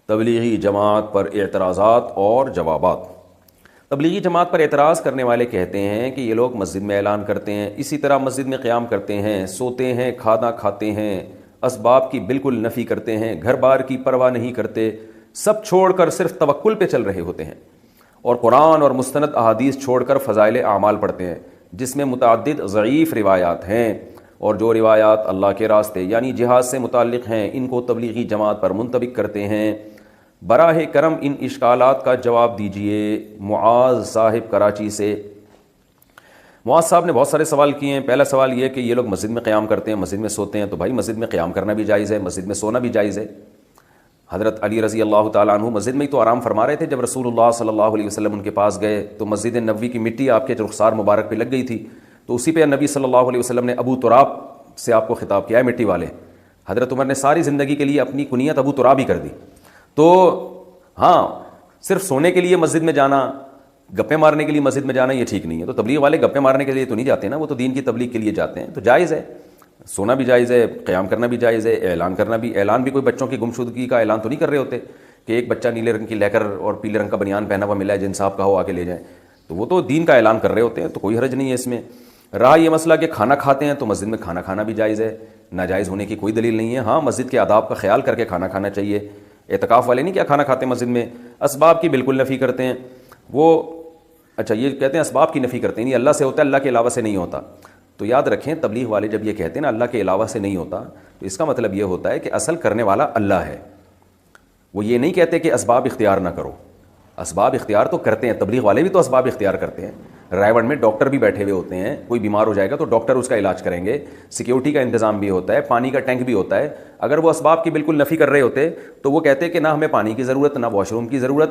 تبلیغی جماعت پر اعتراضات اور جوابات۔ تبلیغی جماعت پر اعتراض کرنے والے کہتے ہیں کہ یہ لوگ مسجد میں اعلان کرتے ہیں، اسی طرح مسجد میں قیام کرتے ہیں، سوتے ہیں، کھانا کھاتے ہیں، اسباب کی بالکل نفی کرتے ہیں، گھر بار کی پرواہ نہیں کرتے، سب چھوڑ کر صرف توکل پہ چل رہے ہوتے ہیں، اور قرآن اور مستند احادیث چھوڑ کر فضائل اعمال پڑھتے ہیں جس میں متعدد ضعیف روایات ہیں، اور جو روایات اللہ کے راستے یعنی جہاد سے متعلق ہیں ان کو تبلیغی جماعت پر منطبق کرتے ہیں۔ براہ کرم ان اشکالات کا جواب دیجئے۔ معاذ صاحب کراچی سے۔ معاذ صاحب نے بہت سارے سوال کیے ہیں۔ پہلا سوال یہ کہ یہ لوگ مسجد میں قیام کرتے ہیں، مسجد میں سوتے ہیں، تو بھائی مسجد میں قیام کرنا بھی جائز ہے، مسجد میں سونا بھی جائز ہے۔ حضرت علی رضی اللہ تعالیٰ عنہ مسجد میں ہی تو آرام فرما رہے تھے جب رسول اللہ صلی اللہ علیہ وسلم ان کے پاس گئے، تو مسجد نبوی کی مٹی آپ کے رخسار مبارک پہ لگ گئی تھی، تو اسی پہ نبی صلی اللہ علیہ وسلم نے ابو تراب سے آپ کو خطاب کیا ہے، مٹی والے۔ حضرت عمر نے ساری زندگی کے لیے اپنی کنیت ابو تراب ہی کر دی۔ تو ہاں، صرف سونے کے لیے مسجد میں جانا، گپے مارنے کے لیے مسجد میں جانا یہ ٹھیک نہیں ہے۔ تو تبلیغ والے گپے مارنے کے لیے تو نہیں جاتے نا، وہ تو دین کی تبلیغ کے لیے جاتے ہیں، تو جائز ہے، سونا بھی جائز ہے، قیام کرنا بھی جائز ہے، اعلان کرنا بھی۔ اعلان بھی کوئی بچوں کی گمشدگی کا اعلان تو نہیں کر رہے ہوتے کہ ایک بچہ نیلے رنگ کی لیکر اور پیلے رنگ کا بنیان پہنا ہوا ملا ہے، جن صاحب کا ہو آ کے لے جائیں، تو وہ تو دین کا اعلان کر رہے ہوتے ہیں، تو کوئی حرج نہیں ہے اس میں۔ رہا یہ مسئلہ کہ کھانا کھاتے ہیں، تو مسجد میں کھانا کھانا بھی جائز ہے، ناجائز ہونے کی کوئی دلیل نہیں ہے۔ ہاں، مسجد کے آداب کا خیال کر کے کھانا کھانا چاہیے۔ اعتکاف والے نہیں کیا کھانا کھاتے ہیں مسجد میں، اسباب کی بالکل نفی کرتے ہیں وہ۔ اچھا، یہ کہتے ہیں اسباب کی نفی کرتے ہیں، یہ اللہ سے ہوتا ہے، اللہ کے علاوہ سے نہیں ہوتا۔ تو یاد رکھیں، تبلیغ والے جب یہ کہتے ہیں نا اللہ کے علاوہ سے نہیں ہوتا، تو اس کا مطلب یہ ہوتا ہے کہ اصل کرنے والا اللہ ہے۔ وہ یہ نہیں کہتے کہ اسباب اختیار نہ کرو، اسباب اختیار تو کرتے ہیں، تبلیغ والے بھی تو اسباب اختیار کرتے ہیں۔ رائے میں ڈاکٹر بھی بیٹھے ہوئے ہوتے ہیں، کوئی بیمار ہو جائے گا تو ڈاکٹر اس کا علاج کریں گے، سیکیورٹی کا انتظام بھی ہوتا ہے، پانی کا ٹینک بھی ہوتا ہے۔ اگر وہ اسباب کی بالکل نفی کر رہے ہوتے تو وہ کہتے کہ نہ ہمیں پانی کی ضرورت، نہ واش روم کی ضرورت،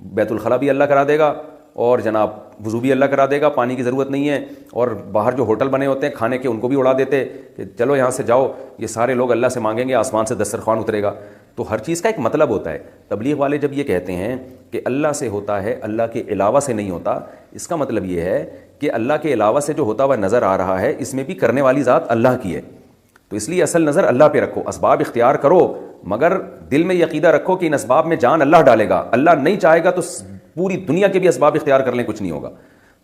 بیت الخلاء بھی اللہ کرا دے گا، اور جناب وضو بھی اللہ کرا دے گا، پانی کی ضرورت نہیں ہے۔ اور باہر جو ہوٹل بنے ہوتے ہیں کھانے کے، ان کو بھی اڑا دیتے کہ چلو یہاں سے جاؤ، یہ سارے لوگ اللہ سے مانگیں گے، آسمان سے دسترخوان اترے گا۔ تو ہر چیز کا ایک مطلب ہوتا ہے۔ تبلیغ والے جب یہ کہتے ہیں کہ اللہ سے ہوتا ہے، اللہ کے علاوہ سے نہیں ہوتا، اس کا مطلب یہ ہے کہ اللہ کے علاوہ سے جو ہوتا ہوا نظر آ رہا ہے، اس میں بھی کرنے والی ذات اللہ کی ہے، تو اس لیے اصل نظر اللہ پہ رکھو، اسباب اختیار کرو، مگر دل میں یہ عقیدہ رکھو کہ ان اسباب میں جان اللہ ڈالے گا، اللہ نہیں چاہے گا تو پوری دنیا کے بھی اسباب اختیار کر لیں، کچھ نہیں ہوگا۔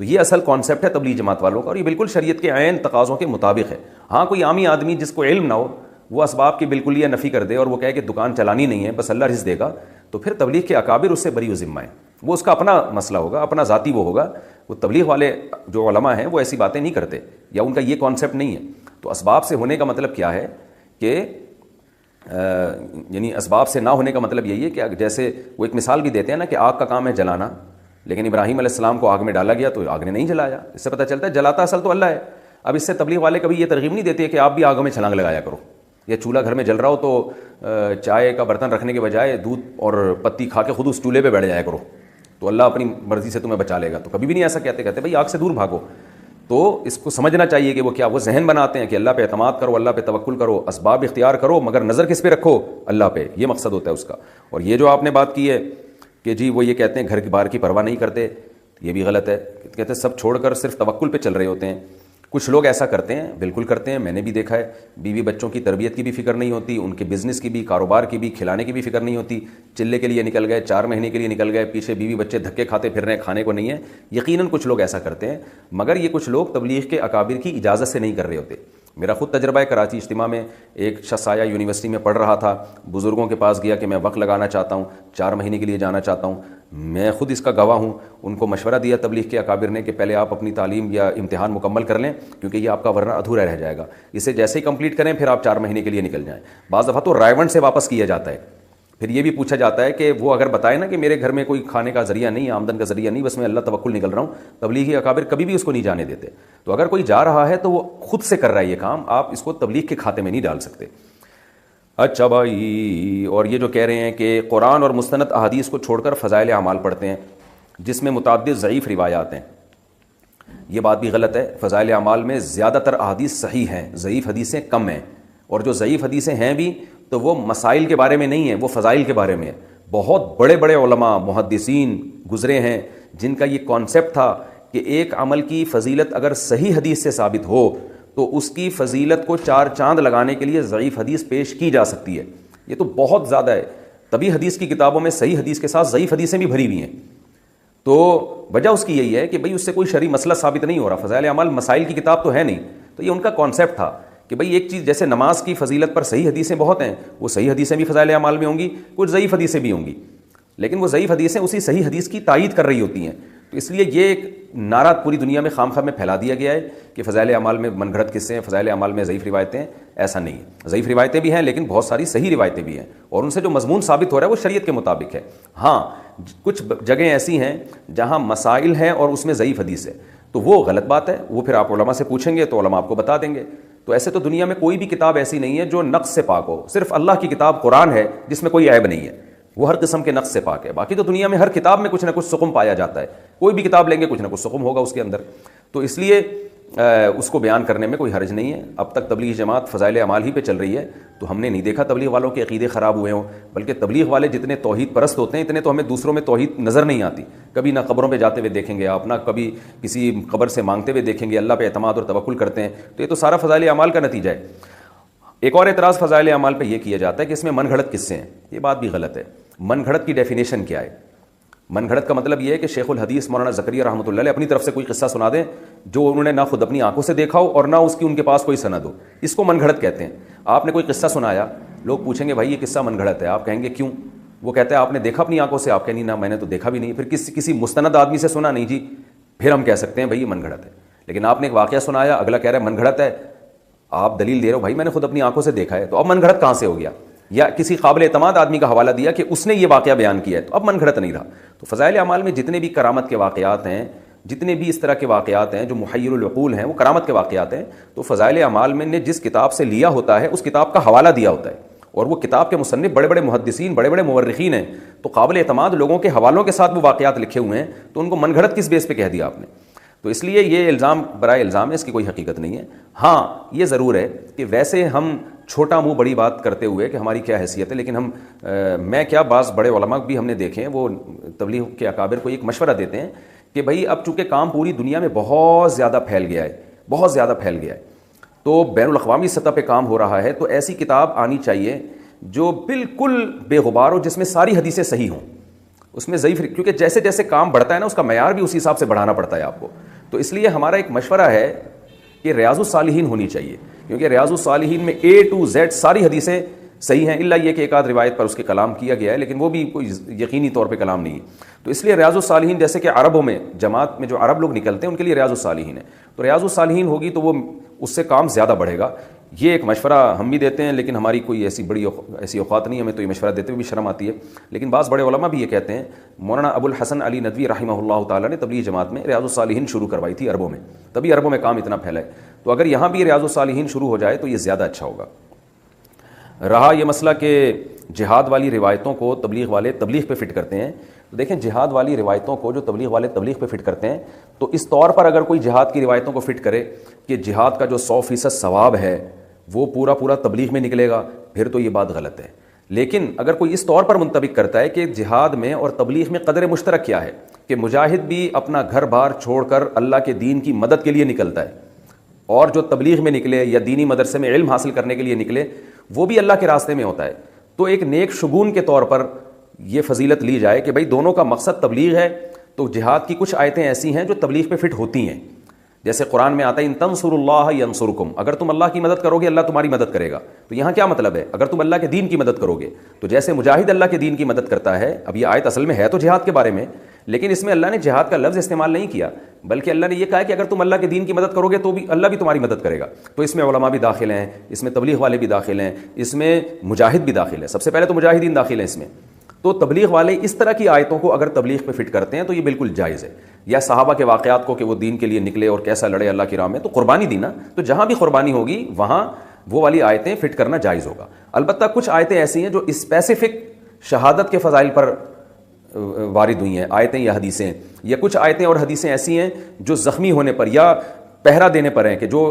تو یہ اصل کانسیپٹ ہے تبلیغ جماعت والوں کا، اور یہ بالکل شریعت کے عین تقاضوں کے مطابق ہے۔ ہاں، کوئی عامی آدمی جس کو علم نہ ہو، وہ اسباب کی بالکل یہ نفی کر دے اور وہ کہے کہ دکان چلانی نہیں ہے، بس اللہ رزق دے گا، تو پھر تبلیغ کے اکابر اس سے بری و ذمہ ہیں، وہ اس کا اپنا مسئلہ ہوگا، اپنا ذاتی وہ ہوگا۔ وہ تبلیغ والے جو علماء ہیں وہ ایسی باتیں نہیں کرتے، یا ان کا یہ کانسیپٹ نہیں ہے۔ تو اسباب سے ہونے کا مطلب کیا ہے کہ یعنی اسباب سے نہ ہونے کا مطلب یہی ہے کہ جیسے وہ ایک مثال بھی دیتے ہیں نا کہ آگ کا کام ہے جلانا، لیکن ابراہیم علیہ السلام کو آگ میں ڈالا گیا تو آگ نے نہیں جلایا، اس سے پتہ چلتا ہے جلاتا اصل تو اللہ ہے۔ اب اس سے تبلیغ والے کبھی یہ ترغیب نہیں دیتے کہ آپ بھی آگوں میں چھلانگ لگایا کرو، یا چولہا گھر میں جل رہا ہو تو چائے کا برتن رکھنے کے بجائے دودھ اور پتی کھا کے خود اس چولہے پہ بیٹھ جایا کرو تو اللہ اپنی مرضی سے تمہیں بچا لے گا۔ تو کبھی بھی نہیں ایسا کہتے بھائی آگ سے دور بھاگو۔ تو اس کو سمجھنا چاہیے کہ وہ کیا، وہ ذہن بناتے ہیں کہ اللہ پہ اعتماد کرو، اللہ پہ توکل کرو، اسباب اختیار کرو، مگر نظر کس پہ رکھو، اللہ پہ، یہ مقصد ہوتا ہے اس کا۔ اور یہ جو آپ نے بات کی ہے کہ جی وہ یہ کہتے ہیں گھر کی بار کی پرواہ نہیں کرتے، یہ بھی غلط ہے، کہتے ہیں سب چھوڑ کر صرف توکل پہ چل رہے ہوتے ہیں۔ کچھ لوگ ایسا کرتے ہیں، بالکل کرتے ہیں، میں نے بھی دیکھا ہے، بیوی بچوں کی تربیت کی بھی فکر نہیں ہوتی، ان کے بزنس کی بھی، کاروبار کی بھی، کھلانے کی بھی فکر نہیں ہوتی، چلے کے لیے نکل گئے، 4 مہینے کے لیے نکل گئے، پیچھے بیوی بچے دھکے کھاتے پھر رہے ہیں، کھانے کو نہیں ہے۔ یقیناً کچھ لوگ ایسا کرتے ہیں، مگر یہ کچھ لوگ تبلیغ کے اکابر کی اجازت سے نہیں کر رہے ہوتے۔ میرا خود تجربہ ہے، کراچی اجتماع میں ایک شخص آیا، یونیورسٹی میں پڑھ رہا تھا، بزرگوں کے پاس گیا کہ میں وقت لگانا چاہتا ہوں، 4 مہینے کے لیے جانا چاہتا ہوں، میں خود اس کا گواہ ہوں۔ ان کو مشورہ دیا تبلیغ کے اکابر نے کہ پہلے آپ اپنی تعلیم یا امتحان مکمل کر لیں، کیونکہ یہ آپ کا ورنہ ادھورا رہ جائے گا، اسے جیسے ہی کمپلیٹ کریں پھر آپ 4 مہینے کے لیے نکل جائیں۔ بعض دفعہ تو رائے سے واپس کیا جاتا ہے، پھر یہ بھی پوچھا جاتا ہے کہ وہ اگر بتائے نا کہ میرے گھر میں کوئی کھانے کا ذریعہ نہیں، آمدن کا ذریعہ نہیں، بس میں اللہ توکل نکل رہا ہوں، تبلیغی اکابر کبھی بھی اس کو نہیں جانے دیتے۔ تو اگر کوئی جا رہا ہے تو وہ خود سے کر رہا ہے یہ کام، آپ اس کو تبلیغ کے کھاتے میں نہیں ڈال سکتے۔ اچھا بھائی، اور یہ جو کہہ رہے ہیں کہ قرآن اور مستند احادیث کو چھوڑ کر فضائل اعمال پڑھتے ہیں جس میں متعدد ضعیف روایات ہیں، یہ بات بھی غلط ہے۔ فضائل اعمال میں زیادہ تر احادیث صحیح ہیں، ضعیف حدیثیں کم ہیں، اور جو ضعیف حدیثیں ہیں بھی تو وہ مسائل کے بارے میں نہیں ہیں، وہ فضائل کے بارے میں ہے۔ بہت بڑے بڑے علماء محدثین گزرے ہیں جن کا یہ کانسیپٹ تھا کہ ایک عمل کی فضیلت اگر صحیح حدیث سے ثابت ہو تو اس کی فضیلت کو 4 چاند لگانے کے لیے ضعیف حدیث پیش کی جا سکتی ہے۔ یہ تو بہت زیادہ ہے، طبی حدیث کی کتابوں میں صحیح حدیث کے ساتھ ضعیف حدیثیں بھی بھری ہوئی ہیں. تو وجہ اس کی یہی ہے کہ بھئی اس سے کوئی شرعی مسئلہ ثابت نہیں ہو رہا. فضائل اعمال مسائل کی کتاب تو ہے نہیں. تو یہ ان کا کانسیپٹ تھا کہ بھئی ایک چیز جیسے نماز کی فضیلت پر صحیح حدیثیں بہت ہیں, وہ صحیح حدیثیں بھی فضائل اعمال میں ہوں گی, کچھ ضعیف حدیثیں بھی ہوں گی, لیکن وہ ضعیف حدیثیں اسی صحیح حدیث کی تائید کر رہی ہوتی ہیں. تو اس لیے یہ ایک نعرہ پوری دنیا میں خام خواہ میں پھیلا دیا گیا ہے کہ فضائل اعمال میں من گھڑت قصے ہیں, فضائل اعمال میں ضعیف روایتیں ہیں. ایسا نہیں ہے, ضعیف روایتیں بھی ہیں لیکن بہت ساری صحیح روایتیں بھی ہیں, اور ان سے جو مضمون ثابت ہو رہا ہے وہ شریعت کے مطابق ہے. ہاں کچھ جگہیں ایسی ہیں جہاں مسائل ہیں اور اس میں ضعیف حدیث ہے, تو وہ غلط بات ہے, وہ پھر آپ علماء سے پوچھیں گے تو علماء آپ کو بتا دیں گے. تو ایسے تو دنیا میں کوئی بھی کتاب ایسی نہیں ہے جو نقص سے پاک ہو. صرف اللہ کی کتاب قرآن ہے جس میں کوئی عیب نہیں ہے, وہ ہر قسم کے نقص سے پاک ہے. باقی تو دنیا میں ہر کتاب میں کچھ نہ کچھ سقم پایا جاتا ہے, کوئی بھی کتاب لیں گے کچھ نہ کچھ سقم ہوگا اس کے اندر. تو اس لیے اس کو بیان کرنے میں کوئی حرج نہیں ہے. اب تک تبلیغ جماعت فضائل اعمال ہی پہ چل رہی ہے, تو ہم نے نہیں دیکھا تبلیغ والوں کے عقیدے خراب ہوئے ہوں, بلکہ تبلیغ والے جتنے توحید پرست ہوتے ہیں اتنے تو ہمیں دوسروں میں توحید نظر نہیں آتی. کبھی نہ قبروں پہ جاتے ہوئے دیکھیں گے آپ, نہ کبھی کسی قبر سے مانگتے ہوئے دیکھیں گے, اللہ پہ اعتماد اور توکل کرتے ہیں. تو یہ تو سارا فضائل اعمال کا نتیجہ ہے. ایک اور اعتراض فضائل اعمال پہ یہ کیا جاتا ہے کہ اس میں من گھڑت قصے ہیں. یہ بات بھی غلط ہے. من گھڑت کی ڈیفینیشن کیا ہے؟ من گھڑت کا مطلب یہ ہے کہ شیخ الحدیث مولانا زکریا رحمۃ اللہ علیہ اپنی طرف سے کوئی قصہ سنا دیں جو انہوں نے نہ خود اپنی آنکھوں سے دیکھا ہو اور نہ اس کی ان کے پاس کوئی سند ہو. اس کو من گھڑت کہتے ہیں. آپ نے کوئی قصہ سنایا, لوگ پوچھیں گے بھائی یہ قصہ من گھڑت ہے, آپ کہیں گے کیوں؟ وہ کہتے ہیں آپ نے دیکھا اپنی آنکھوں سے, آپ کہیں نہیں, نہ میں نے تو دیکھا بھی نہیں. پھر کسی مستند آدمی سے سنا, نہیں جی, پھر ہم کہہ سکتے ہیں بھائی یہ من گھڑت ہے. لیکن آپ نے ایک واقعہ سنایا, اگلا کہہ رہا ہے من گھڑت ہے, آپ دلیل دے رہے ہو بھائی میں نے خود اپنی آنکھوں سے دیکھا ہے, تو اب من گھڑت کہاں سے ہو گیا؟ یا کسی قابل اعتماد آدمی کا حوالہ دیا کہ اس نے یہ واقعہ بیان کیا ہے, تو اب من گھڑت نہیں رہا. تو فضائل اعمال میں جتنے بھی کرامت کے واقعات ہیں, جتنے بھی اس طرح کے واقعات ہیں جو محیر العقول ہیں, وہ کرامت کے واقعات ہیں. تو فضائل اعمال میں نے جس کتاب سے لیا ہوتا ہے اس کتاب کا حوالہ دیا ہوتا ہے, اور وہ کتاب کے مصنف بڑے بڑے محدثین, بڑے بڑے مورخین ہیں, تو قابل اعتماد لوگوں کے حوالوں کے ساتھ وہ واقعات لکھے ہوئے ہیں, تو ان کو من گھڑت کس بیس پہ کہہ دیا آپ نے؟ تو اس لیے یہ الزام برائے الزام ہے, اس کی کوئی حقیقت نہیں ہے. ہاں یہ ضرور ہے کہ ویسے ہم چھوٹا منہ بڑی بات کرتے ہوئے کہ ہماری کیا حیثیت ہے, لیکن ہم میں کیا بعض بڑے علماء بھی ہم نے دیکھے ہیں, وہ تبلیغ کے اکابر کو ایک مشورہ دیتے ہیں کہ بھائی اب چونکہ کام پوری دنیا میں بہت زیادہ پھیل گیا ہے, بہت زیادہ پھیل گیا ہے, تو بین الاقوامی سطح پہ کام ہو رہا ہے, تو ایسی کتاب آنی چاہیے جو بالکل بے غبار ہو, جس میں ساری حدیثیں صحیح ہوں, اس میں ضعیف, کیونکہ جیسے جیسے کام بڑھتا ہے نا اس کا معیار بھی اسی حساب سے بڑھانا پڑتا ہے آپ کو. تو اس لیے ہمارا ایک مشورہ ہے کہ ریاض الصالحین ہونی چاہیے, کیونکہ ریاض الصالحین میں A to Z ساری حدیثیں صحیح ہیں, الا یہ کہ ایک آدھ روایت پر اس کے کلام کیا گیا ہے, لیکن وہ بھی کوئی یقینی طور پہ کلام نہیں ہے. تو اس لیے ریاض الصالحین, جیسے کہ عربوں میں جماعت میں جو عرب لوگ نکلتے ہیں ان کے لیے ریاض الصالحین ہے, تو ریاض الصالحین ہوگی تو وہ اس سے کام زیادہ بڑھے گا. یہ ایک مشورہ ہم بھی دیتے ہیں, لیکن ہماری کوئی ایسی اوقات نہیں, ہمیں تو یہ مشورہ دیتے ہوئے بھی شرم آتی ہے. لیکن بعض بڑے علماء بھی یہ کہتے ہیں. مولانا ابو الحسن علی ندوی رحمہ اللہ تعالیٰ نے تبلیغ جماعت میں ریاض الصالحین شروع کروائی تھی عربوں میں, تبھی عربوں میں کام اتنا پھیلا ہے. تو اگر یہاں بھی ریاض الصالحین شروع ہو جائے تو یہ زیادہ اچھا ہوگا. رہا یہ مسئلہ کہ جہاد والی روایتوں کو تبلیغ والے تبلیغ پہ فٹ کرتے ہیں, تو دیکھیں جہاد والی روایتوں کو جو تبلیغ والے تبلیغ پہ فٹ کرتے ہیں, تو اس طور پر اگر کوئی جہاد کی روایتوں کو فٹ کرے کہ جہاد کا جو 100% ثواب ہے وہ پورا تبلیغ میں نکلے گا, پھر تو یہ بات غلط ہے. لیکن اگر کوئی اس طور پر منطبق کرتا ہے کہ جہاد میں اور تبلیغ میں قدر مشترک کیا ہے, کہ مجاہد بھی اپنا گھر بار چھوڑ کر اللہ کے دین کی مدد کے لیے نکلتا ہے, اور جو تبلیغ میں نکلے یا دینی مدرسے میں علم حاصل کرنے کے لیے نکلے وہ بھی اللہ کے راستے میں ہوتا ہے, تو ایک نیک شگون کے طور پر یہ فضیلت لی جائے کہ بھئی دونوں کا مقصد تبلیغ ہے. تو جہاد کی کچھ آیتیں ایسی ہیں جو تبلیغ پہ فٹ ہوتی ہیں, جیسے قرآن میں آتا ہے ان تنصروا اللہ ینصرکم, اگر تم اللہ کی مدد کرو گے اللہ تمہاری مدد کرے گا. تو یہاں کیا مطلب ہے؟ اگر تم اللہ کے دین کی مدد کرو گے, تو جیسے مجاہد اللہ کے دین کی مدد کرتا ہے, اب یہ آیت اصل میں ہے تو جہاد کے بارے میں, لیکن اس میں اللہ نے جہاد کا لفظ استعمال نہیں کیا, بلکہ اللہ نے یہ کہا کہ اگر تم اللہ کے دین کی مدد کرو گے تو بھی اللہ بھی تمہاری مدد کرے گا. تو اس میں علماء بھی داخل ہیں, اس میں تبلیغ والے بھی داخل ہیں, اس میں مجاہد بھی داخل ہے, سب سے پہلے تو مجاہدین داخل ہیں اس میں. تو تبلیغ والے اس طرح کی آیتوں کو اگر تبلیغ پہ فٹ کرتے ہیں تو یہ بالکل جائز ہے. یا صحابہ کے واقعات کو کہ وہ دین کے لیے نکلے اور کیسا لڑے اللہ کی راہ میں, تو قربانی دی نا, تو جہاں بھی قربانی ہوگی وہاں وہ والی آیتیں فٹ کرنا جائز ہوگا. البتہ کچھ آیتیں ایسی ہیں جو اسپیسیفک شہادت کے فضائل پر وارد ہوئی ہیں, آیتیں یا حدیثیں, یا کچھ آیتیں اور حدیثیں ایسی ہیں جو زخمی ہونے پر یا پہرا دینے پر ہیں, کہ جو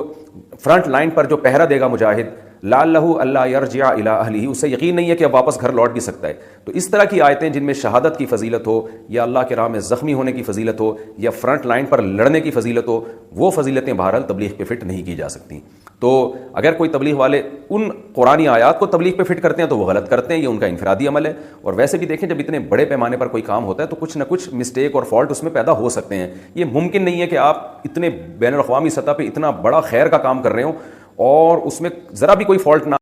فرنٹ لائن پر جو پہرا دے گا مجاہد لعلہ الا یرجع الی اہلہ، اسے یقین نہیں ہے کہ اب واپس گھر لوٹ بھی سکتا ہے۔ تو اس طرح کی آیتیں جن میں شہادت کی فضیلت ہو، یا اللہ کے راہ میں زخمی ہونے کی فضیلت ہو، یا فرنٹ لائن پر لڑنے کی فضیلت ہو، وہ فضیلتیں بہرحال تبلیغ پہ فٹ نہیں کی جا سکتی۔ تو اگر کوئی تبلیغ والے ان قرآنی آیات کو تبلیغ پہ فٹ کرتے ہیں تو وہ غلط کرتے ہیں، یہ ان کا انفرادی عمل ہے۔ اور ویسے بھی دیکھیں، جب اتنے بڑے پیمانے پر کوئی کام ہوتا ہے تو کچھ نہ کچھ مسٹیک اور فالٹ اس میں پیدا ہو سکتے ہیں۔ یہ ممکن نہیں ہے کہ آپ اتنے بین الاقوامی سطح پہ اتنا بڑا خیر کا کام کر رہے ہوں اور اس میں ذرا بھی کوئی فالٹ نہ